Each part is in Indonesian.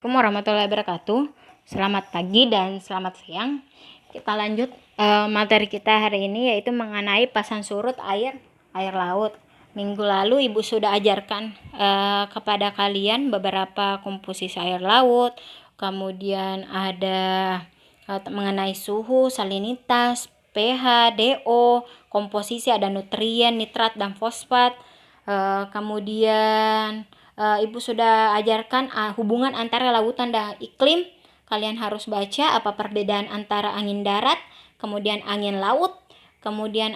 Assalamualaikum warahmatullahi wabarakatuh. Selamat pagi dan selamat siang. Kita lanjut materi kita hari ini, yaitu mengenai pasang surut air laut. Minggu lalu Ibu sudah ajarkan kepada kalian beberapa komposisi air laut, kemudian ada mengenai suhu, salinitas, pH, DO, komposisi, ada nutrien, nitrat, dan fosfat. Kemudian Ibu sudah ajarkan hubungan antara lautan dan iklim. Kalian harus baca apa perbedaan antara angin darat, kemudian angin laut, kemudian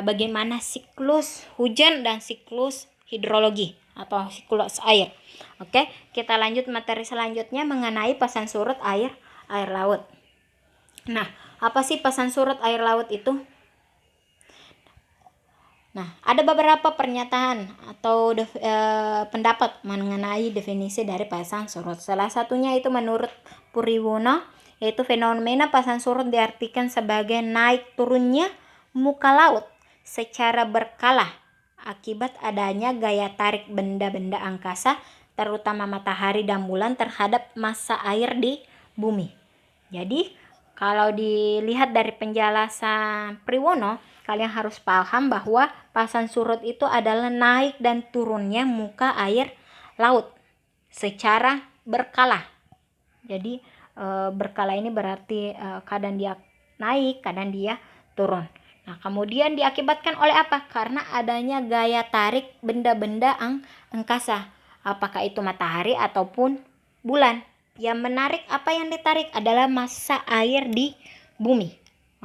bagaimana siklus hujan dan siklus hidrologi atau siklus air. Oke, kita lanjut materi selanjutnya mengenai pasang surut air laut. Nah, apa sih pasang surut air laut itu? Nah, ada beberapa pernyataan atau pendapat mengenai definisi dari pasang surut. Salah satunya itu menurut Puriwono, yaitu fenomena pasang surut diartikan sebagai naik turunnya muka laut secara berkala akibat adanya gaya tarik benda-benda angkasa, terutama matahari dan bulan, terhadap massa air di bumi. Jadi, kalau dilihat dari penjelasan Priwono, kalian harus paham bahwa pasang surut itu adalah naik dan turunnya muka air laut secara berkala. Jadi berkala ini berarti kadang dia naik, kadang dia turun. Nah, kemudian diakibatkan oleh apa? Karena adanya gaya tarik benda-benda angkasa, apakah itu matahari ataupun bulan. Yang menarik, apa yang ditarik adalah massa air di bumi.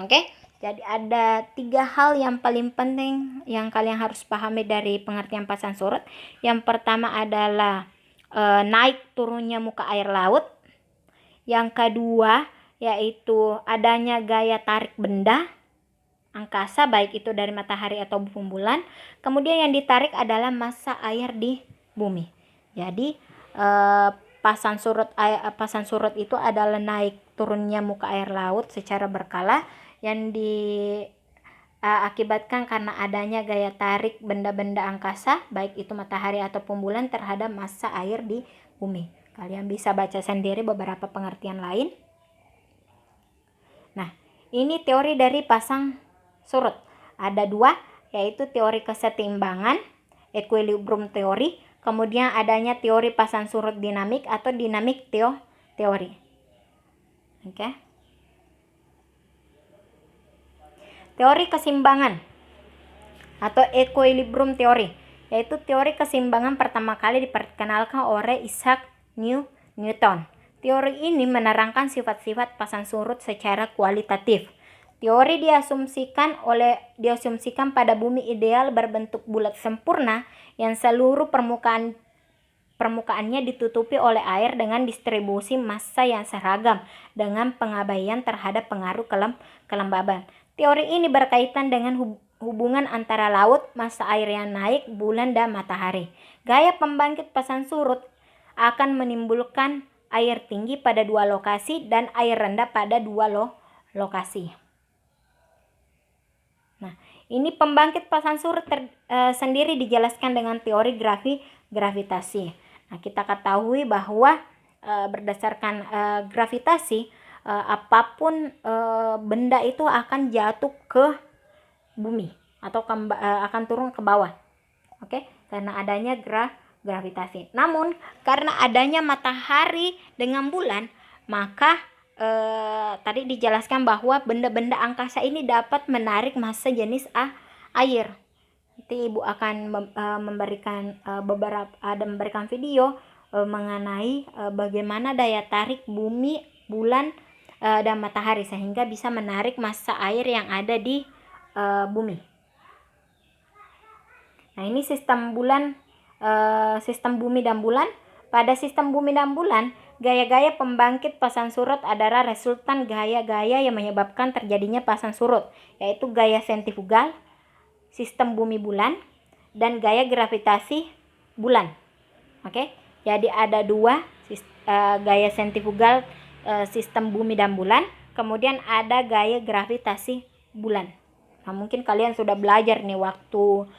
Oke? Jadi ada 3 hal yang paling penting yang kalian harus pahami dari pengertian pasang surut. Yang pertama adalah naik turunnya muka air laut. Yang kedua yaitu adanya gaya tarik benda angkasa, baik itu dari matahari atau bulan. Kemudian yang ditarik adalah massa air di bumi. Jadi pasang surut itu adalah naik turunnya muka air laut secara berkala yang diakibatkan karena adanya gaya tarik benda-benda angkasa, baik itu matahari ataupun bulan, terhadap massa air di bumi. Kalian bisa baca sendiri beberapa pengertian lain. Nah, ini teori dari pasang surut. Ada 2, yaitu teori kesetimbangan, equilibrium teori, kemudian adanya teori pasang surut dinamik atau dinamik teori. Oke. Teori keseimbangan atau equilibrium teori, yaitu teori keseimbangan pertama kali diperkenalkan oleh Isaac Newton. Teori ini menerangkan sifat-sifat pasang surut secara kualitatif. Teori diasumsikan pada bumi ideal berbentuk bulat sempurna yang seluruh permukaannya ditutupi oleh air dengan distribusi massa yang seragam dengan pengabaian terhadap pengaruh kelembaban. Teori ini berkaitan dengan hubungan antara laut, massa air yang naik, bulan, dan matahari. Gaya pembangkit pasang surut akan menimbulkan air tinggi pada 2 lokasi dan air rendah pada 2 lokasi. Nah, ini pembangkit pasang surut sendiri dijelaskan dengan teori gravitasi. Nah, kita ketahui bahwa berdasarkan gravitasi, apapun benda itu akan jatuh ke bumi atau akan turun ke bawah. Oke, karena adanya gravitasi. Namun karena adanya matahari dengan bulan, maka tadi dijelaskan bahwa benda-benda angkasa ini dapat menarik massa jenis air. Nanti Ibu akan memberikan memberikan video mengenai bagaimana daya tarik bumi, bulan, dan matahari sehingga bisa menarik massa air yang ada di bumi. Nah, ini sistem bumi dan bulan. Pada sistem bumi dan bulan, gaya-gaya pembangkit pasang surut adalah resultan gaya-gaya yang menyebabkan terjadinya pasang surut, yaitu gaya sentrifugal sistem bumi bulan dan gaya gravitasi bulan. Oke, jadi ada 2 gaya sentrifugal sistem bumi dan bulan, kemudian ada gaya gravitasi bulan. Nah, mungkin kalian sudah belajar nih waktu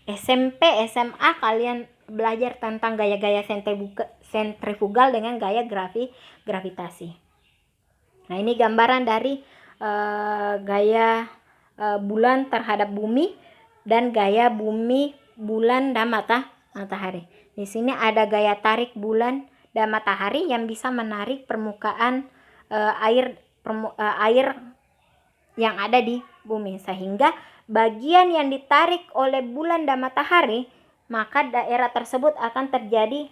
SMP, SMA, kalian belajar tentang gaya-gaya sentrifugal dengan gaya gravitasi. Nah, ini gambaran dari gaya bulan terhadap bumi dan gaya bumi, bulan, dan matahari. Di sini ada gaya tarik bulan dan matahari yang bisa menarik permukaan air yang ada di bumi, sehingga bagian yang ditarik oleh bulan dan matahari, maka daerah tersebut akan terjadi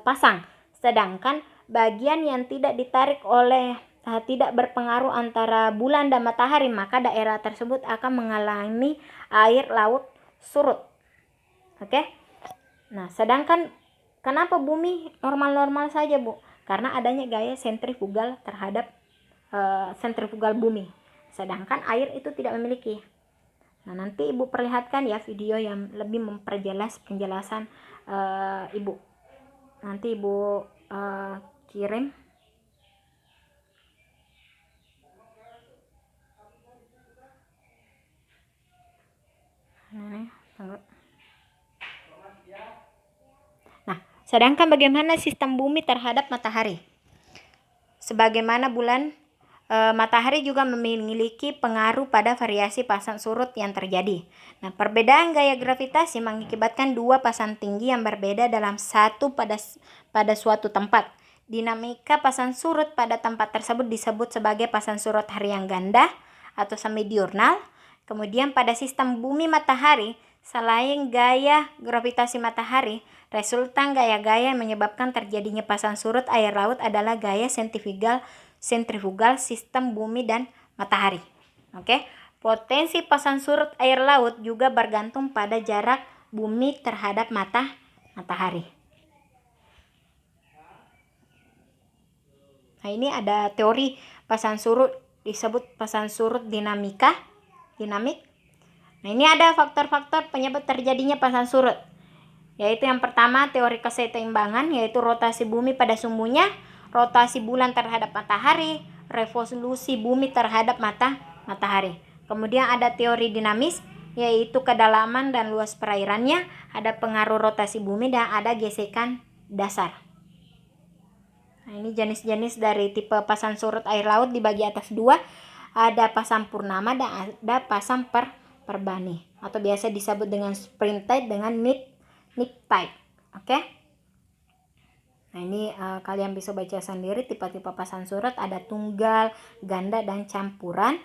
pasang. Sedangkan bagian yang tidak ditarik oleh tidak berpengaruh antara bulan dan matahari, maka daerah tersebut akan mengalami air laut surut. Oke? Nah, sedangkan kenapa bumi normal-normal saja, Bu? Karena adanya gaya sentrifugal terhadap sentrifugal bumi, sedangkan air itu tidak memiliki. Nah, nanti Ibu perlihatkan ya video yang lebih memperjelas penjelasan Ibu. Nanti Ibu kirim. Nah, sedangkan bagaimana sistem bumi terhadap matahari? Sebagaimana bulan, matahari juga memiliki pengaruh pada variasi pasang surut yang terjadi. Nah, perbedaan gaya gravitasi mengakibatkan dua pasang tinggi yang berbeda dalam pada suatu tempat. Dinamika pasang surut pada tempat tersebut disebut sebagai pasang surut harian ganda atau semi-diurnal. Kemudian pada sistem bumi matahari, selain gaya gravitasi matahari, resultan gaya-gaya yang menyebabkan terjadinya pasang surut air laut adalah gaya sentrifugal sistem bumi dan matahari. Oke, potensi pasang surut air laut juga bergantung pada jarak bumi terhadap matahari. Nah, ini ada teori pasang surut, disebut pasang surut dinamik. Nah, ini ada faktor-faktor penyebab terjadinya pasang surut, yaitu yang pertama teori keseimbangan, yaitu rotasi bumi pada sumbunya, rotasi bulan terhadap matahari, revolusi bumi terhadap matahari. Kemudian ada teori dinamis, yaitu kedalaman dan luas perairannya, ada pengaruh rotasi bumi, dan ada gesekan dasar. Nah, ini jenis-jenis dari tipe pasang surut air laut dibagi atas dua, ada pasang purnama dan ada pasang perbani, atau biasa disebut dengan spring tide dengan neap tide. Oke? Nah, ini kalian bisa baca sendiri tipe-tipe pasang surut, ada tunggal, ganda, dan campuran,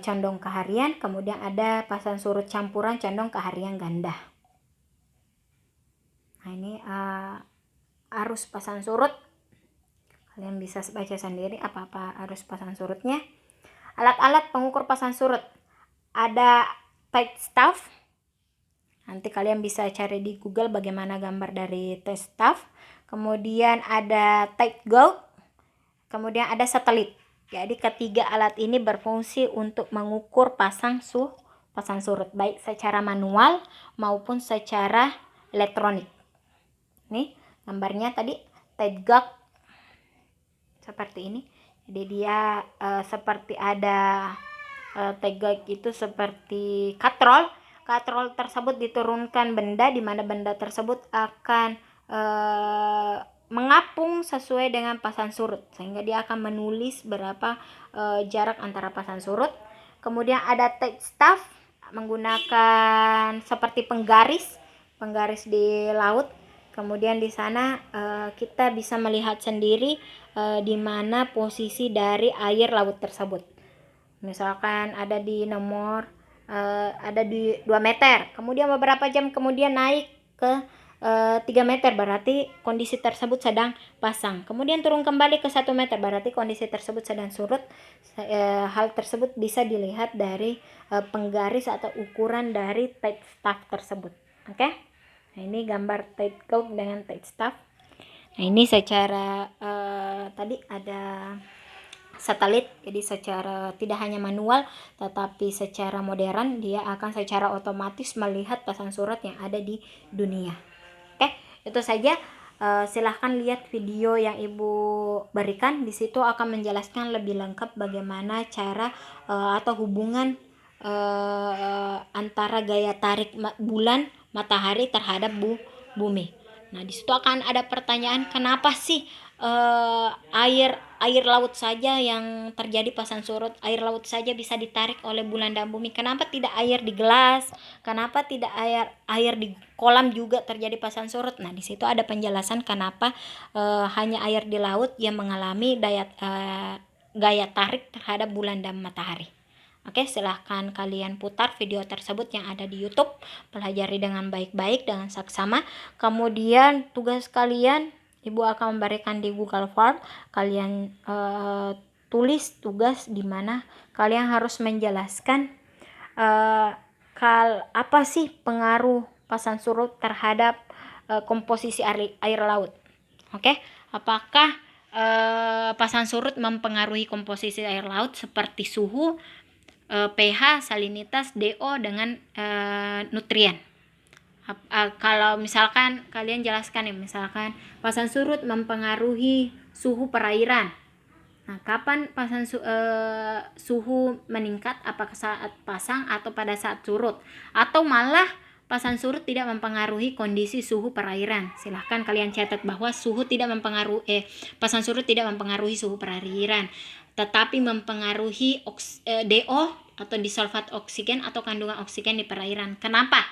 condong ke harian. Kemudian ada pasang surut campuran, condong ke harian ganda. Nah, ini arus pasang surut, kalian bisa baca sendiri apa-apa arus pasang surutnya. Alat-alat pengukur pasang surut, ada tide staff. Nanti kalian bisa cari di Google bagaimana gambar dari tide staff. Kemudian ada tide gauge. Kemudian ada satelit. Jadi ketiga alat ini berfungsi untuk mengukur pasang surut, baik secara manual maupun secara elektronik. Nih gambarnya tadi tide gauge seperti ini. Jadi dia seperti ada tide gauge itu seperti katrol tersebut diturunkan benda, di mana benda tersebut akan mengapung sesuai dengan pasang surut, sehingga dia akan menulis berapa jarak antara pasang surut. Kemudian ada tide staff, menggunakan seperti penggaris di laut. Kemudian di sana kita bisa melihat sendiri di mana posisi dari air laut tersebut. Misalkan ada di nomor ada di 2 meter, kemudian beberapa jam kemudian naik ke 3 meter, berarti kondisi tersebut sedang pasang. Kemudian turun kembali ke 1 meter, berarti kondisi tersebut sedang surut. Hal tersebut bisa dilihat dari penggaris atau ukuran dari tide staff tersebut. Oke? Nah, ini gambar tide gauge dengan tide staff. Nah, ini secara tadi ada satelit, jadi secara tidak hanya manual tetapi secara modern dia akan secara otomatis melihat pasang surut yang ada di dunia. Oke, itu saja. Silahkan lihat video yang Ibu berikan, di situ akan menjelaskan lebih lengkap bagaimana cara atau hubungan antara gaya tarik bulan matahari terhadap bumi. Nah, di situ akan ada pertanyaan, kenapa sih air laut saja yang terjadi pasang surut, air laut saja bisa ditarik oleh bulan dan bumi. Kenapa tidak air di gelas? Kenapa tidak air di kolam juga terjadi pasang surut? Nah, di situ ada penjelasan kenapa hanya air di laut yang mengalami gaya tarik terhadap bulan dan matahari. Oke, silahkan kalian putar video tersebut yang ada di YouTube, pelajari dengan baik-baik dengan saksama. Kemudian tugas kalian, Ibu akan memberikan di Google Form. Kalian tulis tugas di mana kalian harus menjelaskan apa sih pengaruh pasang surut terhadap komposisi air laut. Oke, apakah pasang surut mempengaruhi komposisi air laut seperti suhu, pH, salinitas, DO dengan nutrien. Kalau misalkan kalian jelaskan ya, misalkan pasang surut mempengaruhi suhu perairan. Nah, kapan suhu meningkat? Apakah saat pasang atau pada saat surut? Atau malah pasang surut tidak mempengaruhi kondisi suhu perairan? Silahkan kalian catat bahwa pasang surut tidak mempengaruhi suhu perairan, tetapi mempengaruhi DO atau disolvat oksigen atau kandungan oksigen di perairan. Kenapa?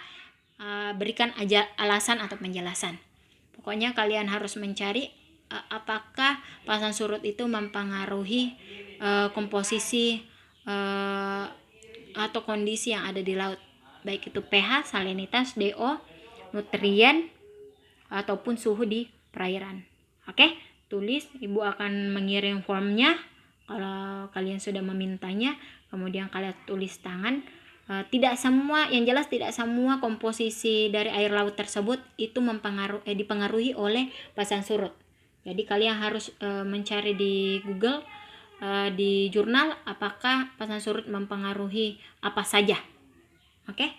Berikan aja alasan atau penjelasan. Pokoknya kalian harus mencari apakah pasang surut itu mempengaruhi komposisi atau kondisi yang ada di laut, baik itu pH, salinitas, DO, nutrien, ataupun suhu di perairan. Oke, tulis, Ibu akan mengirim formnya kalau kalian sudah memintanya. Kemudian kalian tulis tangan. Tidak semua, yang jelas tidak semua komposisi dari air laut tersebut itu dipengaruhi oleh pasang surut. Jadi kalian harus mencari di Google, di jurnal, apakah pasang surut mempengaruhi apa saja. Oke,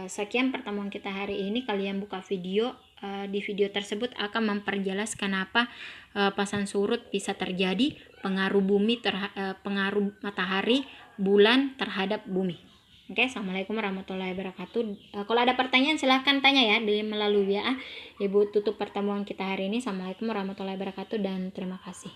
sekian pertemuan kita hari ini. Kalian buka video. Di video tersebut akan memperjelas kenapa pasang surut bisa terjadi, pengaruh pengaruh matahari, bulan terhadap bumi. Oke, assalamualaikum warahmatullahi wabarakatuh. Kalau ada pertanyaan silahkan tanya ya melalui WA. Ibu tutup pertemuan kita hari ini. Assalamualaikum warahmatullahi wabarakatuh dan terima kasih.